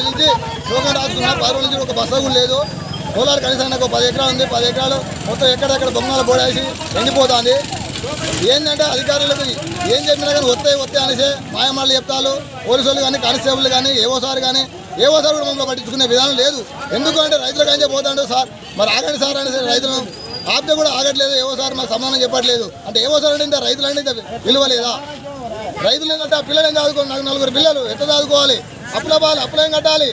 నుంచి టోకెన్ రాసుకున్నా 10 రోజుల నుంచి ఒక బస్సు కూడా లేదు. కోలార్ కనీసం నాకు 10 ఎకరాలు ఉంది. 10 ఎకరాలు మొత్తం ఎక్కడెక్కడ బొమ్మల బోడేసి ఎండిపోతుంది. ఏంటంటే అధికారులకు ఏం చెప్పినా కానీ వస్తే అనేసి మాయమాటలు చెప్తారు. పోలీసు వాళ్ళు కానీ కానిస్టేబుల్ కానీ ఏవోసారి కూడా మమ్మల్ని పట్టించుకునే విధానం లేదు. ఎందుకంటే రైతులకు అయితే పోతాడు సార్, మరి ఆగండి సార్ అనేసి రైతులను ఆపితే కూడా ఆగట్లేదు. ఏవోసారి మాకు సమాధానం చెప్పట్లేదు. అంటే ఏవోసారి అంటే రైతులు అంటే విలువ లేదా? రైతులు ఏంటంటే ఆ పిల్లలు ఏం చదువుకోండి, నాకు 4 పిల్లలు ఎట్లా చదువుకోవాలి? అప్పులేం కట్టాలి?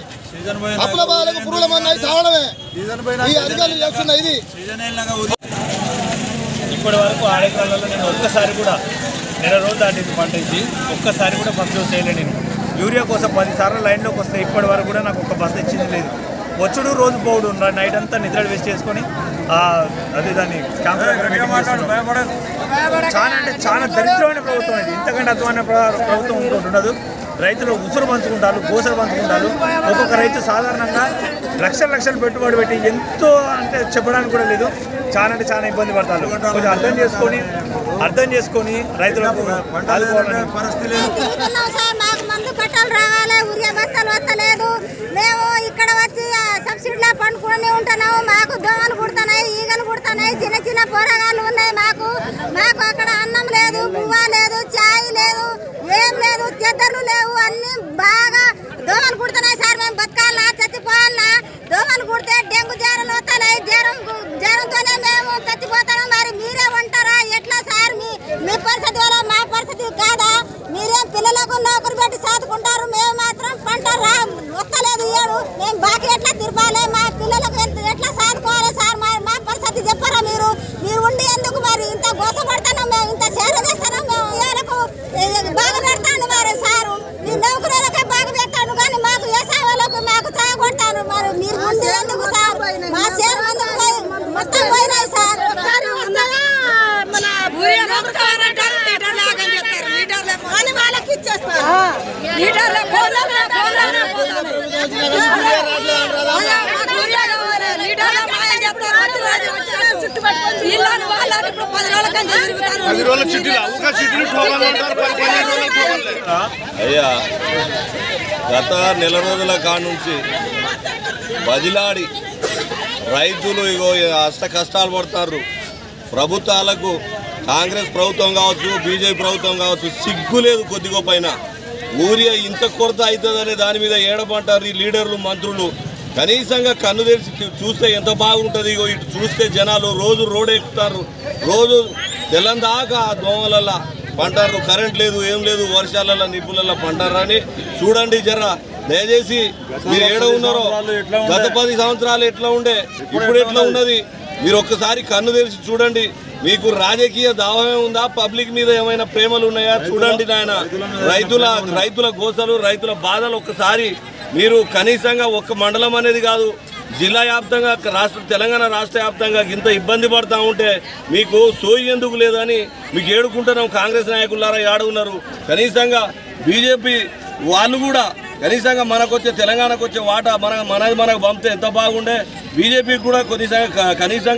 అప్పుల బాధలకు పురుగుల మంది చావడమే ఈ అధికారులు చేస్తున్న ఇది. ఇప్పటి వరకు ఆడేకాలలో నేను ఒక్కసారి కూడా నెల రోజులు దాటింది పంట ఇచ్చి ఒక్కసారి కూడా బస్సు యూజ్ చేయలేదు. నేను యూరియా కోసం 10 సార్లు లైన్లోకి వస్తే ఇప్పటి వరకు కూడా నాకు ఒక్క బస్సు ఇచ్చింది లేదు. వచ్చుడు రోజు పోవుడు నైట్ అంతా నిద్రలు వేస్ట్ చేసుకొని అదే దాన్ని చాలా దరిద్రమైన ప్రభుత్వం ఇది. ఇంతకంటే అద్భుతమైన ప్రభుత్వం ఇంకోటి ఉండదు. రైతులు ఉసురు పంచుకుంటారు, గోసలు పంచుకుంటారు. ఒక్కొక్క రైతు సాధారణంగా లక్షలు పెట్టుబడి పెట్టి ఎంతో అంటే చెప్పడానికి కూడా లేదు. చాలా ఇబ్బంది పడతారు. కొంచెం అర్థం చేసుకొని రైతులకు ఆదుకోవాలని పరిస్థితి లేదు. మందు కట్టాలు రావాలి, ఉరియా బస్తాలు వస్తలేదు. మేము ఇక్కడ వచ్చి సబ్సిడీలో పండుకొని ఉంటున్నాము. మాకు దోమలు కుడుతున్నాయి, ఈగలు కుడుతున్నాయి, చిన్న పోరగాళ్ళు ఉన్నాయి. మాకు అక్కడ అన్నం లేదు, పువ్వా లేదు, చాయ్ లేదు, ఏం లేదు, చెద్దర్లు లేవు. అన్ని బాగా దోమలు కుడుతున్నాయి సార్. మేము బతకాలనా చచ్చిపోవాలనా? దోమలు కుడితే డెంగు జ్వరాలు వస్తున్నాయి. జ్వరంతోనే మేము చచ్చిపోతాము. మరి మీరే ఉంటారా? ఎట్లా సార్? మీ పరిస్థితి వల్ల మా పరిస్థితి కాదా? మీరేం పిల్లలకు నౌకరు పెట్టి సాదుకుంటారు, మేము మాత్రం పంట వస్తలేదు. ఏడు మేము బాకీ ఎట్లా తిరపాలి? మా పిల్లలకు ఎట్లా సాదుకోవాలి సార్? మా పరిస్థితి చెప్పారా? మీరు ఉండి ఎందుకు మరి ఇంత గోసపడతాను? మేము ఇంత సేవ చేస్తాను. మేము ఏళ్ళకు బాగా పెడతాను మరి సారు. మీ నౌకరులకే బాగా పెడతాను, కానీ మాకు వ్యవసాయాలకు మాకు చాగొట్టాను. మరి మీరు ఉండి ఎందుకు సార్? మా సేవ మొత్తం పోయినాయి సార్. వాళ్ళకి ఇచ్చేస్తారు. అయ్యా గత నెల రోజుల కాడ నుంచి బదిలాడి రైతులు ఇగో అష్ట కష్టాలు పడతారు. ప్రభుత్వాలకు కాంగ్రెస్ ప్రభుత్వం కావచ్చు, బీజేపీ ప్రభుత్వం కావచ్చు, సిగ్గు లేదు కొద్దిగా పైన. ఊరియా ఇంత కొరత అవుతుందనే దాని మీద ఏడమంటారు ఈ లీడర్లు, మంత్రులు. కనీసంగా కన్ను తెరిచి చూస్తే ఎంత బాగుంటుంది. ఇగో ఇటు చూస్తే జనాలు రోజు రోడ్ ఎక్కుతారు, రోజు తెల్లందాకా దోమలల్లా పంటారు. కరెంట్ లేదు, ఏం లేదు, వర్షాలలో నిప్పులల్లో పంటారని చూడండి. జర దయచేసి మీరు ఏడ ఉన్నారో, గత 10 సంవత్సరాలు ఎట్లా ఉండే, ఇప్పుడు ఎట్లా ఉన్నది, మీరు ఒక్కసారి కన్ను తెరిచి చూడండి. మీకు రాజకీయ దావమే ఉందా? పబ్లిక్ మీద ఏమైనా ప్రేమలు ఉన్నాయా? చూడండి నాయన. రైతుల గోసలు, రైతుల బాధలు ఒక్కసారి మీరు కనీసంగా ఒక్క మండలం అనేది కాదు, జిల్లా వ్యాప్తంగా తెలంగాణ రాష్ట్ర వ్యాప్తంగా ఇంత ఇబ్బంది పడతా ఉంటే మీకు సోయి ఎందుకు లేదని మీకు ఏడుకుంటున్నాం. కాంగ్రెస్ నాయకులారా ఏడున్నారు. కనీసంగా బీజేపీ వాళ్ళు కూడా కనీసంగా మనకొచ్చే తెలంగాణకు వచ్చే వాటా మనకు పంపితే ఎంత బాగుండే. బీజేపీకి కూడా కనీసంగా